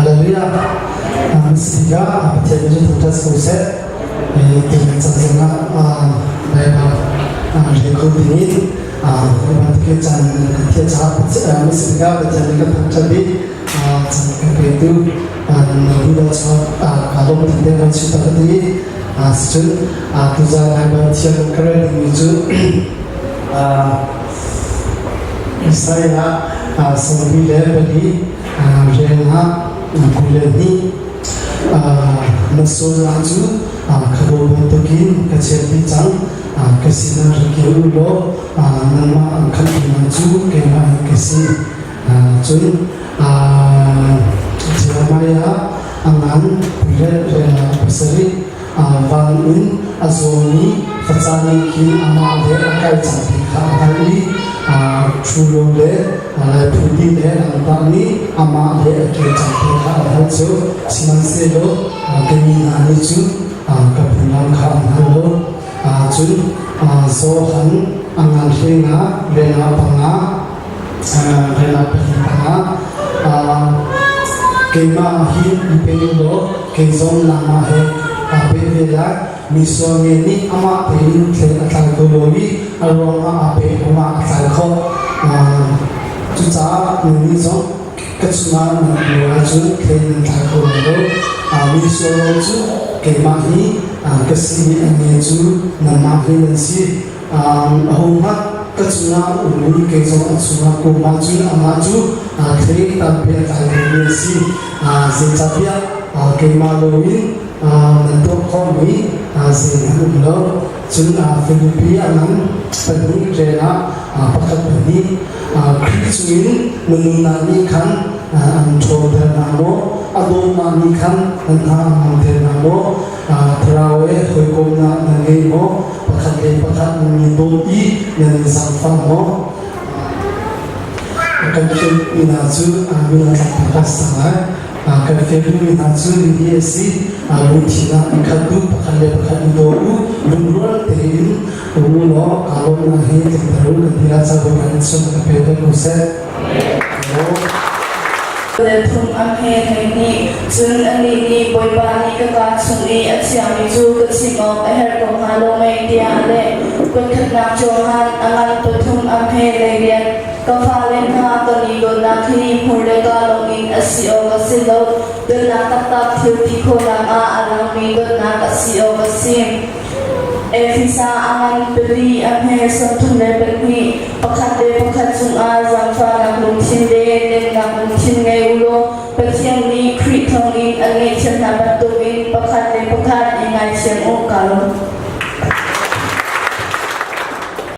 hallelujah sehingga jadi tugas khusus dengan sahaja mereka rekod ini berarti jangan kita sehingga berjalan jadi sampai itu nanti kalau tidak sudah tadi sejauh tujuan yang bertiap keren itu saya sembilan bagi rena kuliah ini masuk laju kalau bentukin kecil bicang kesinar kilo nama akan maju kena kesi cuy Jeremiah angan kuliah rena berseri bangun azoni facani ki amale akai cantik hari chulole pudi le antani amale akai cantik hari so sinanselo kemi nani chu kapunan khamalo chu sohan angan henga rena panga rena panga kema hi impelo kezon nama he apela misoge ni ama pein tle atal kolori aroma ape uma atal kho chucha ni zo kachma na ju tle atal koloro misoge ju kemahi kasi ani ju nama he nsi ahuma kachuna ulu kezo achuna ko maju amaju tle tape atal nsi zechapia kemaloi untuk kami sehingga lo cuma Filipina nan penuh rela pakat ini Kristuin menunanikan ancoda namo adomanikan tentang namo terawe hukumna nangemo pakat menidoi yang samfamo akan inaju minat pakas Kefebu minatsu diesi rutina ikadu pakale doa lumrul tehin umulo kalau nahi terbaru ketika sahabat sun kefebu kuset. Thum amhe thani sun ani ni boybani ka ka suni asyami ju ka simo her ko halo mai dia le ko thna johan angan to thum amhe le rian ka phalen ha to ni go na khini phurde ka longin asio ka silo de na tak tak thuti ko na a alang mi go na ka sio ka sim Efisa angan beli amhe son thum le beli pakhat chung a zamfa na lung chin de den na lung chin ngai ulo patiang ni kri thong in angi chen na batu in pakhat ingai chen o kalon